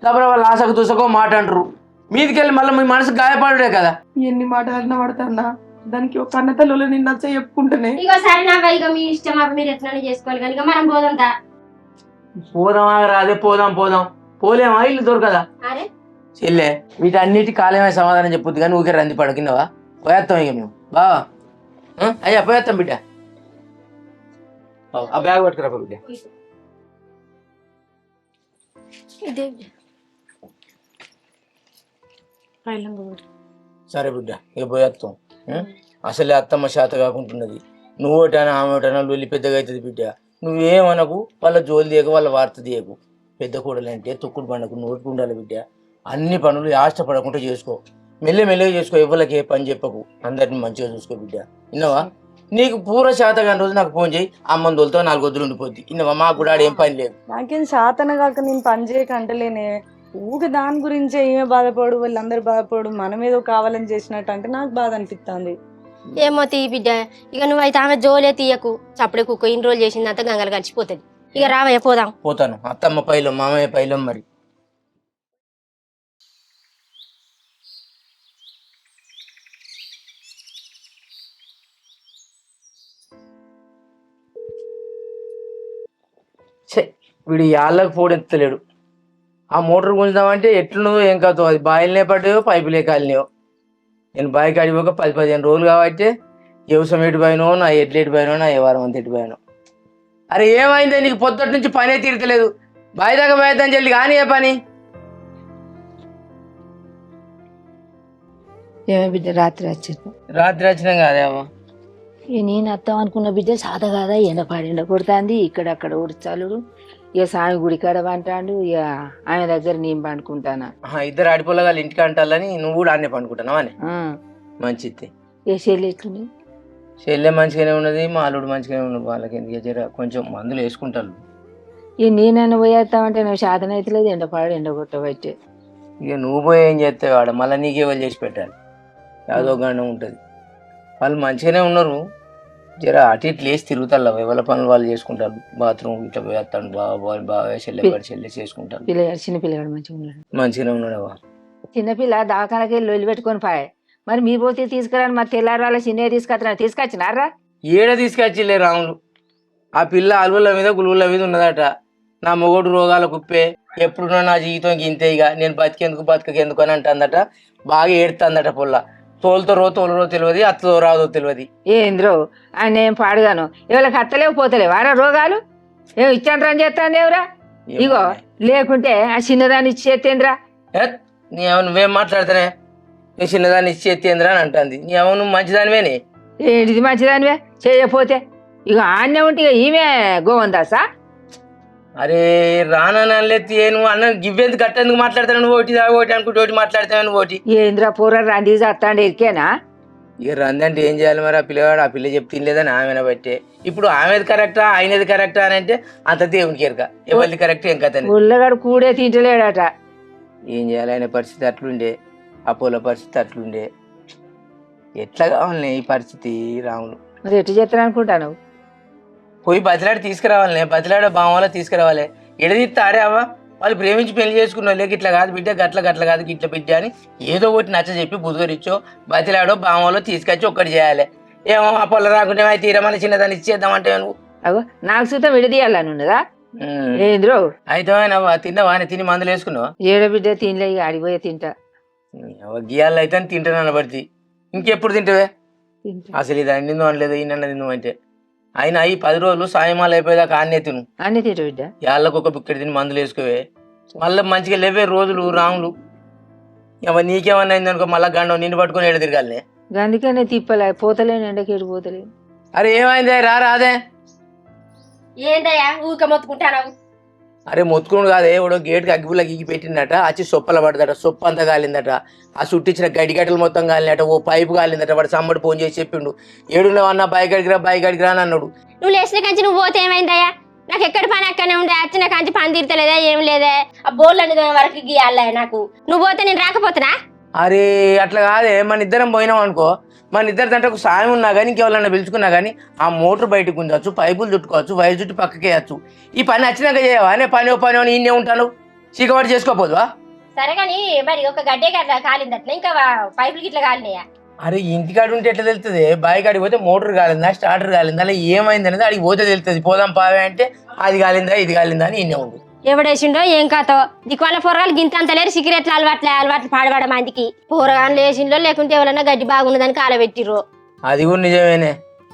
కాబట్టి వాళ్ళు ఆశకు దూసకో మాట అంటారు, మీదికెళ్ళి మళ్ళీ మీ మనసు గాయపడే కదా. ఎన్ని మాటలన్నా పడతాన్నా దానికి ఒక అన్నతల్లో నేను నచ్చ చెప్పుకుంటేనే. ఇక సరే నా ఇక మీ ఇష్టం, మీరు ఎట్లా చేసుకోవాలి. కానీ మనం పోదాంతా. పోదామా రాదే? పోదాం పోలేమా? ఇల్లు దొరకదా? అరే చెల్లె వీటన్నిటి కాలమే సమాధానం చెప్పొద్దు కానీ ఊకే రంది పడకినవా? పోయేస్తాం ఇక మేము బావా. అయ్యా పోయేస్తాం బిడ్డ. ఆ బ్యాగ్ పట్టుకురా బిడ్డ. సరే బిడ్డ ఇక పోయేస్తాం. అసలే అత్తమ్మ శాత కాకుంటున్నది. నువ్వు ఒకటైనా ఆమె ఒకటైనా వెళ్ళి పెద్దగా అవుతుంది బిడ్డ. నువ్వేమనకు, వాళ్ళ జోలు తీయకు, వాళ్ళ వార్త తీయకు. పెద్ద కూడలంటే తొక్కుడు పండకు నోటికి ఉండాలి బిడ్డ. అన్ని పనులు ఆశపడకుండా చేసుకో, మెల్లగా చేసుకో. ఎవరికి ఏ పని చెప్పకు, అందరిని మంచిగా చూసుకో బిడ్డ. విన్నావా? నీకు పూర శాత కాని రోజు నాకు ఫోన్ చేయి, అమ్మని తోలుతో 4 వద్దులు ఉండిపోద్ది. విన్నావా? మాకు కూడా ఏం పని లేదు. నాకేం శాతన కాక నేను పని చేయకంటలేనే. ఊక దాని గురించే ఏమే బాధపడు, వీళ్ళందరూ బాధపడు, మనమేదో కావాలని చేసినట్టు అంటే నాకు బాధ అనిపిస్తుంది. ఏమో తీ బిడ్డ, ఇక నువ్వైతే ఆమె జోలే తీయకు. చప్పుడే కుక్క ఇన్ని రోజులు చేసిందంతా గంగలు కలిసిపోతుంది. ఇక రావయ్య పోదాం. పోతాను. అత్తమ్మ పైలం, మామయ్య పైలం. మరి వీడు యాళ్ళకు ఫోన్ ఎత్తలేడు. ఆ మోటార్ గుంజుదామంటే ఎట్లున్నదో ఏం కాదు, అది బాయిలనే పడ్డాయో పైపులే కాలినాయో. నేను బావి కాడికి పోక 10-15 రోజులు కాబట్టి వ్యవసాయం ఎటు పోయినో, నా ఎడ్లు ఎటు పోయినో, నా వ్యవహారం అంత ఎటు పోయినో. అరే ఏమైందే నీకు పొద్దుటి నుంచి పనే తీరతలేదు, బావి దాకా పోయేద్దని చెప్పి కానీ ఏ పని? ఏమే బిడ్డ రాత్రి వచ్చింది. రాత్రి వచ్చినాం కాదేమో. నేను అత్తాం అనుకున్న బిడ్డ సాత కాదా, ఎండ కొడుతుంది, ఇక్కడక్కడ ఉడిచాలుడు. ఇక స్వామి గుడి కాడ పంటాడు, ఇక ఆయన దగ్గర నేను పండుకుంటానా. ఇద్దరు ఆడిపోలగాళ్ళు ఇంటికి అంటాలని నువ్వు కూడా ఆడనే పండుకుంటున్నావా అని? మంచిది. ఏ చెల్లి ఎట్లుంది? చెల్లె మంచిగానే ఉన్నది, మా అల్లుడు మంచిగానే ఉన్నాడు. వాళ్ళకి ఎందుకు జర కొంచెం మందులు వేసుకుంటారు. ఇక నేనన్నా పోయేస్తామంటే నువ్వు శాతం అవుతలేదు, ఎండ కొట్టబట్టే. ఇక నువ్వు పోయి ఏం చేస్తావు ఆడ, మళ్ళీ నీకే వాళ్ళు చేసి పెట్టాలి, యాదో గండం ఉంటుంది. వాళ్ళు మంచిగానే ఉన్నారు, జర అటు ఇటు లేచి తిరుగుతారు, ఎవరి పనులు వాళ్ళు చేసుకుంటారు. బాత్రూమ్ ఇట్లా పోయేస్తాడు, బాగా చెల్లె చేసుకుంటారు. పిల్లగాడు చిన్న పిల్లగాడు మంచిగా ఉన్నాడు. మంచిగానే ఉన్నాడు. చిన్నపిల్ల దవాఖానకి వెళ్ళి పెట్టుకొని పాయే. మరి మీరు పోతే తీసుకురాని, మరి తెల్లారి వాళ్ళ చిన్న తీసుకొచ్చినారా? ఏడ తీసుకొచ్చిలే రాములు. ఆ పిల్ల అలువల మీద గులువుల మీద ఉన్నదట. నా మొగోడు రోగాల కుప్పే, ఎప్పుడున్నా నా జీవితం ఇంతే, ఇక నేను బతికెందుకు అని అంటుందట. బాగా ఏడుతుందట. పొల్ల తోలుతారో తెలియదు, అత్తదో రాదో తెలియదు. ఏంద్రో ఆయన ఏం పాడుగాను, ఎవరికి అత్తలేవు పోతలేవు వారా రోగాలు. ఏం ఇచ్చాను చేస్తాను ఎవరా? ఇగో లేకుంటే ఆ చిన్నదాన్ని ఇచ్చి చేస్తేంద్రా. నువ్వేం మాట్లాడుతానే, నీ చిన్నదాన్ని ఇచ్చి ఎత్తేంద్రా అని అంటుంది. నువ్వు మంచిదానివేనే. ఏంటిది మంచిదానివే చేయకపోతే? ఇక ఆన్నే ఉంటే ఇక ఈమె గోవందాసా? అరే రానెత్తి నువ్వు అన్న గివ్వేందుకు కట్టేందుకు మాట్లాడతాను. నువ్వు ఒకటి అనుకుంటే ఒకటి మాట్లాడతావు. నువ్వు ఒకటి ఏంద్రా పూర రండి అత్తాండి ఇరికేనా? ఇక రంది అంటే ఏం చేయాలి మరి? ఆ పిల్లగాడు ఆ పిల్ల చెప్తే తినలేదని ఆమెను బట్టే. ఇప్పుడు ఆమెది కరెక్టా ఆయనది కరెక్టా అని అంటే అంత దేవునికి ఎరక, ఎవరిది కరెక్ట్ ఏం కథ. ఉల్లగాడు కూడే తింటలేడట. ఏం చేయాలి? ఆయన పరిస్థితి అట్లుండే, అపోలో పరిస్థితి అట్లుండే. ఎట్లా కావాలి ఈ పరిస్థితి రాములు? మరి ఎట్టు చేస్తాను అనుకుంటాను? పోయి బతిలాడి తీసుకురావాలి, బతిలాడ బామలో తీసుకురావాలి. ఎడదీస్తే ఆడే అవ్వ, వాళ్ళు ప్రేమించి పెళ్లి చేసుకున్నారు. లేక ఇట్లా కాదు బిడ్డ, గట్ల కాదు ఇట్లా బిడ్డ అని ఏదో ఒకటి నచ్చ చెప్పి బుధుగరిచ్చో బతిలాడో బామలో తీసుకొచ్చి ఒక్కటి చేయాలి. ఏమో ఆ పొల రాకుంటే అవి తీరమని చిన్నదాన్ని ఇచ్చేద్దామంటే నువ్వు అగో నాకు సుతం విడదీయాలని ఉన్నదా ఏంద్రో? అయితే నవ్వు తిన్నావా? తిని మందులు వేసుకున్నావా? ఏడ బిడ్డ తినలే, ఇక ఆడిపోయే తింటా. గీయాలు అయితే తింటాను అనబడితే ఇంకెప్పుడు తింటావే? అసలు ఇది అన్నిందో అనలేదు, ఈయన తిందో అంటే. అయినా ఈ 10 రోజులు సాయమాలు అయిపోయేదాకా అన్నే తిను. అన్నీ తింటా బిడ్డ. యాళ్ళకు ఒక బిక్కడి తిని మందులు వేసుకోవే, మళ్ళీ మంచిగా లేవే రోజులు రాములు. ఇవ నీకేమన్నా అయింది అనుకో, మళ్ళీ గండం నిన్ను పట్టుకొని ఏడు తిరగాలనే. అందుకనే తిప్పలే, పోతలేను, ఎండకేడు పోతలేను. అరే ఏమైందే? రాదే. ఏందయ్యా ఊరికే మొత్తుకుంటాను? అరే మొత్తుకుని కాదే, ఎవడో గేట్కి అగ్గిపుల్ల గీకి పెట్టిందట, వచ్చి సొప్పల పడదట. సొప్ప అంతా కాలిందట, ఆ చుట్టించిన గడ్డిగట్టలు మొత్తం కాలినట, ఓ పైపు కాలిందట. వాడు సమ్మడి ఫోన్ చేసి చెప్పిండు, ఏడున్నావన్నా బాయి గడికి రా అని అన్నాడు. నువ్వు లేచిన కంచి నువ్వు పోతే ఏమైందయ్యా? నాకు ఎక్కడ పని అక్కడనే ఉండే, వచ్చిన కంచి పని తీరతలేదా ఏం లేదే. ఆ బోర్లు అన్ని వరకు గీయాలే నాకు. నువ్వు పోతే నేను రాకపోతున్నా? అరే అట్లా కాదే, మన ఇద్దరం పోయినాం అనుకో, మన ఇద్దరి దంటకు సాయం ఉన్నా కానీ ఇంకెవరన్నా పిలుచుకున్నా కానీ ఆ మోటార్ బయటకు ఉంచవచ్చు, పైపులు చుట్టుకోవచ్చు, వైర్ చుట్టూ పక్కకి వేయచ్చు. ఈ పని వచ్చినాక చేయవా? నే పని అని ఈయనే ఉంటాను, చీకవాడు చేసుకోపోదువా? సరే కానీ మరి ఒక గడ్డే గట్ల కాలింది అట్లా, ఇంకా పైపులకి ఇట్లా కాలినాయా? అరే ఇంటికాడు ఉంటే ఎట్లా తెలుస్తుంది? బావి కాడికి పోతే మోటార్ కాలిందా, స్టార్టర్ కాలిందా, అలా ఏమైంది అనేది అడిగి పోతే తెలుస్తుంది. పోదాం పావే అంటే అది కాలిందా ఇది కాలిందా అని ఈయనే ఉండు. ఎవడేసిండో ఏం కాతో దిక్కు వాళ్ళ పొరగాలు గింత అంత లేరు, సిగరెట్లు అలవాట్లు పాడబడ మందికి. పొరగాలు లేచిండో లేకుంటే ఎవరన్నా గడ్డి బాగున్నదని కాలబెట్టిర్రు. అది కూడా నిజమేనే,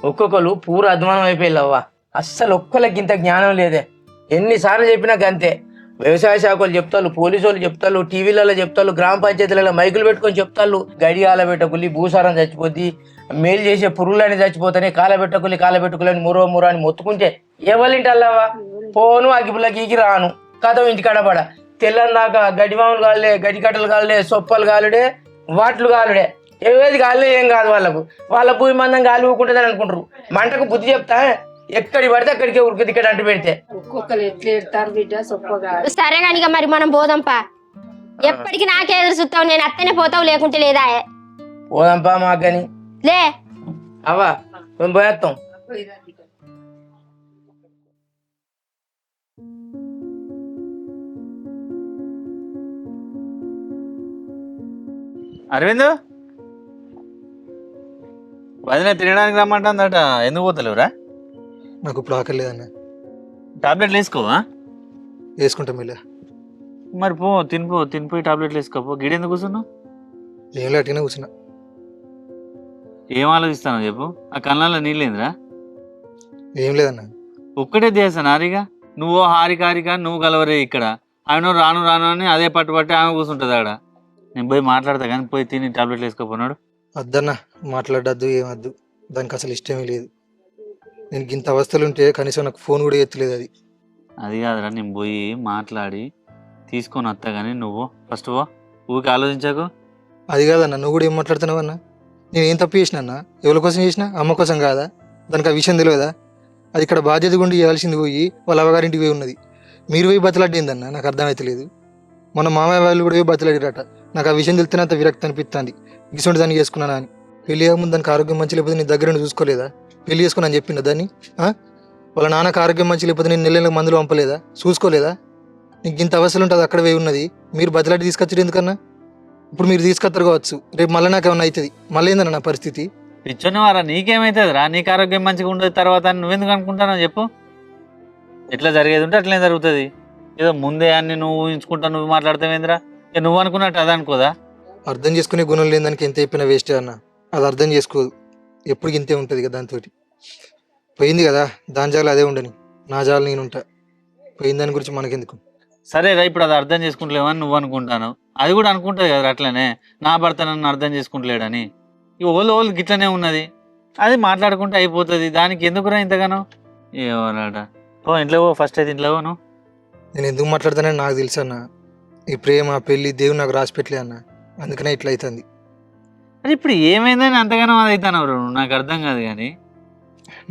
ఒక్కొక్కరు పూర అధ్వానం అయిపోయిల్లవ్వా. అస్సలు ఒక్కళ్ళకి ఇంత జ్ఞానం లేదే. ఎన్నిసార్లు చెప్పినా గంతే. వ్యవసాయ శాఖలు చెప్తారు, పోలీసు వాళ్ళు చెప్తారు, టీవీలలో చెప్తారు, గ్రామ పంచాయతీలలో మైకులు పెట్టుకొని చెప్తారు, గడి కాలబెట్టకుల్లి భూసారం చచ్చిపోద్ది, మేలు చేసే పురుగులని చచ్చిపోతానే, కాలబెట్టుకులని మురో అని మొత్తుకుంటే ఎవరింటి అల్లవా? పోను అగ్గిపుల్ల గీకి రాను, కథ ఇంటి కడపడ తెల్లందాక గడ్డి మామూలు కాలే, గడ్డి కట్టలు కాలే, సొప్పలు కాలుడే, వాట్లు కాలుడే, ఏది కాలే ఏం కాదు. వాళ్ళ భూమి మందం గాలి ఊకుంటుందని అనుకుంటారు. మంటకు బుద్ధి చెప్తా, ఎక్కడి పడితే అక్కడికే ఉరికి దిక్కడ అంటు పెడితే ఒక్కొక్కరు ఎట్లా ఎడతారు బిడ్డ సొప్పగా. సరే కానీ మరి మనం పోదాంపా. ఎప్పటికి నాకే ఎదురు చూస్తావు, నేను అత్తనే పోతావు లేకుంటే లేదా? పోదాంపా మాకు కానీ లే అవా మేము పోయేస్తాం. అరవింద్ వదిన తినడానికి రమ్మంటుందట, ఎందుకు పోతలేవురా? నాకు ఇప్పుడు ఆకలి లేదన్న. టాబ్లెట్లు వేసుకోవా? వేసుకుంటాం ఇలా. మరి తినిపోయి టాబ్లెట్లు వేసుకోపో. గిడి ఎందుకు కూర్చున్నావు? ఏం అట్టిగానే కూర్చున్నా. ఏం ఆలోచిస్తానో చెప్పు. ఆ కళ్ళల్లో నీళ్ళేందిరా? ఏం లేదన్న. ఒక్కటే దేశం నారిగా నువ్వు హారిక నువ్వు కలవరే ఇక్కడ. ఆయన రాను రాను అని అదే పట్టుబట్టి ఆమె కూర్చుంటుంది ఆడ. నేను పోయి మాట్లాడతా కానీ పోయి తిని టాబ్లెట్లు వేసుకోపోన్నాడు. వద్దన్న, మాట్లాడద్దు, ఏమద్దు. దానికి అసలు ఇష్టమే లేదు. నేను ఇంత అవస్థలు ఉంటే కనీసం నాకు ఫోన్ కూడా ఎత్తలేదు అది. అది కాదురా, నేను పోయి మాట్లాడి తీసుకొని వస్తా కానీ నువ్వు ఫస్ట్ ఊరికి ఆలోచించకు. అది కాదన్న, నువ్వు కూడా ఏం మాట్లాడుతున్నావు అన్న? నేను ఏం తప్పు చేసిన అన్న? ఎవరి కోసం చేసిన? అమ్మ కోసం కాదా? దానికి ఆ విషయం తెలియదా? అది ఇక్కడ బాధ్యత గుండి ఇవ్వాల్సింది పోయి వాళ్ళ అవ్వగారింటికి పోయి ఉన్నది. మీరు పోయి బతలాడిందన్న, నాకు అర్థమవుతలేదు. మొన్న మామయ్య వాళ్ళు కూడా పోయి బతలాడిరట. నాకు ఆ విషయం తెలిస్తేనే అంత విరక్తి అనిపిస్తుంది. గిసొంటి దాన్ని చేసుకున్నానా అని. పెళ్లి ముందు దానికి ఆరోగ్యం మంచి లేకపోతే నీ దగ్గర చూసుకోలేదా? పెళ్లి చేసుకుని చెప్పిందా దాన్ని? వాళ్ళ నాన్నకు ఆరోగ్యం మంచి లేకపోతే నేను నెలలకు మందులు పంపలేదా? చూసుకోలేదా? నీకు ఇంత అవసరం ఉంటుంది, అక్కడ పోయి ఉన్నది. మీరు బతలాడి తీసుకొచ్చారు ఎందుకన్నా? ఇప్పుడు మీరు తీసుకొస్తారు కావచ్చు, రేపు మళ్ళీ నాకు ఏమన్నా అవుతుంది. మళ్ళీ ఏందన్న నా పరిస్థితి? పిచ్చోని వారా, నీకేమవుతుంది రా? నీకు ఆరోగ్యం మంచిగా ఉండదు తర్వాత నువ్వెందుకు అనుకుంటానో చెప్పు. ఎట్లా జరిగేది ఉంటే అట్లనే జరుగుతుంది. ఏదో ముందే అన్ని నువ్వు ఊహించుకుంటా నువ్వు మాట్లాడతావేంద్రా? నువ్వు అనుకున్నట్టు అది అనుకోదా? అర్థం చేసుకునే గుణం లేని దానికి ఎంత చెప్పినా వేస్టే అన్న. అది అర్థం చేసుకోదు, ఎప్పుడు ఇంతే ఉంటుంది కదా. దాంతో పోయింది కదా, దాని జాలు అదే ఉండని, నా జాలు నేను ఉంటా. పోయిన దాని గురించి మనకెందుకు? సరేరా, ఇప్పుడు అది అర్థం చేసుకుంటలేవని నువ్వు అనుకుంటాను, అది కూడా అనుకుంటుంది కదా అట్లనే. నా భర్త నన్ను అర్థం చేసుకుంటలేడని. ఈ ఓళ్ళు గిట్లనే ఉన్నది, అది మాట్లాడుకుంటే అయిపోతుంది. దానికి ఎందుకురా ఇంతగానో? ఏమోనాట. ఇంట్లో ఫస్ట్ అయితే ఇంట్లో నువ్వు. నేను ఎందుకు మాట్లాడతానని నాకు తెలుసు అన్న. ఈ ప్రేమ పెళ్లి దేవుడు నాకు రాసి పెట్టలే అన్న, అందుకనే ఇట్లా అవుతుంది. అది ఇప్పుడు ఏమైందని అంతగానో అది అవుతాను నాకు అర్థం కాదు. కానీ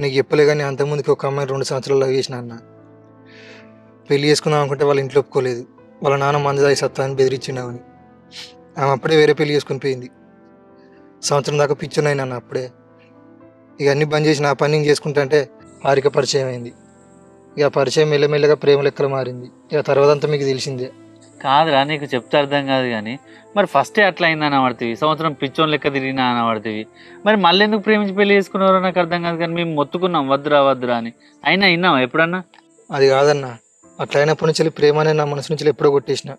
నీకు చెప్పలే కానీ అంతకుముందుకి ఒక అమ్మాయి 2 సంవత్సరాలు లవ్ చేసిన అన్న. పెళ్లి చేసుకుందాం అనుకుంటే వాళ్ళ ఇంట్లో ఒప్పుకోలేదు. వాళ్ళ నాన్న మందు దాగి సత్తా అని బెదిరించిండవని. ఆమె అప్పుడే వేరే పెళ్లి చేసుకుని పోయింది. సంవత్సరం దాకా పిచ్చున్నాయి నన్ను అప్పుడే. ఇక అన్ని బంద్ చేసి నా పని నేను చేసుకుంటా అంటే హారిక పరిచయం అయింది. ఇక పరిచయం మెల్లమెల్లగా ప్రేమ లెక్కలు మారింది. ఇక తర్వాత అంతా మీకు తెలిసిందే. కాదురా, నీకు చెప్తే అర్థం కాదు. కానీ మరి ఫస్టే అట్లా అయిందని అనబడుతుంది, సంవత్సరం పిచ్చోన్ లెక్క తిరిగినా అనబడుతుంది. మరి మళ్ళీ ఎందుకు ప్రేమించి పెళ్లి చేసుకున్నారో నాకు అర్థం కాదు. కానీ మేము మొత్తుకున్నాం వద్దురా అని. అయినా విన్నావా ఎప్పుడన్నా? అది కాదన్న, అట్లా అయినప్పటి నుంచి ప్రేమ అనేది నా మనసు నుంచి ఎప్పుడో కొట్టేసిన.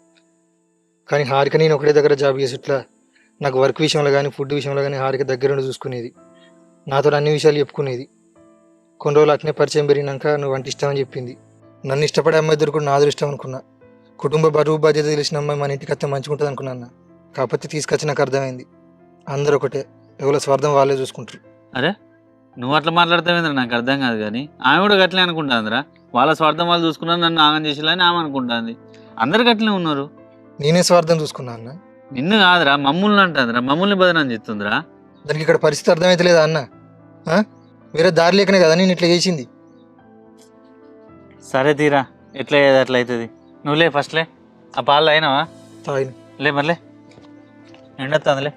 కానీ హారిక నేను ఒకటే దగ్గర జాబ్ చేసేట్లా నాకు వర్క్ విషయంలో కానీ ఫుడ్ విషయంలో కానీ హారిక దగ్గర ఉండి చూసుకునేది. నాతో అన్ని విషయాలు చెప్పుకునేది. కొన్ని రోజులు అట్నే పరిచయం పెరిగినాక నువ్వు అంటే ఇష్టం అని చెప్పింది. నన్ను ఇష్టపడే అమ్మాయి దొరుకుడు నా అదృష్టం అనుకున్నా. కుటుంబ బరువు బాధ్యత తెలిసిన అమ్మాయి మన ఇంటికి వస్తే మంచిగా ఉంటుంది అనుకున్నా. కాకపోతే తీసుకొచ్చి నాకు అర్థమైంది, అందరూ ఒకటే, ఎవరో స్వార్థం వాళ్ళే చూసుకుంటారు. అరే నువ్వు అట్లా మాట్లాడతావేంద్ర, నాకు అర్థం కాదు. కానీ ఆమె కూడా గట్లే అనుకుంటుందిరా. వాళ్ళ స్వార్థం వాళ్ళు చూసుకున్నారు, నన్ను ఆగం చేసేలా ఆమె అనుకుంటుంది. అందరు గట్లే ఉన్నారు. నేనే స్వార్థం చూసుకున్నా అన్న. నిన్ను కాదురా, మమ్మల్ని అంటుందిరా, మమ్మల్ని బదనాన్ని చెప్తుందిరా. దానికి ఇక్కడ పరిస్థితి అర్థమైతలేదా అన్న? వేరే దారి లేకనే కదా నేను ఇట్లా చేసింది. సరే తీరా, ఎట్లా అయ్యేది అట్లా అవుతుంది. నువ్వులే ఫస్ట్లే, ఆ పాలు అయినావా? తాగిన లే మళ్ళీ ఎండొస్తుందిలే.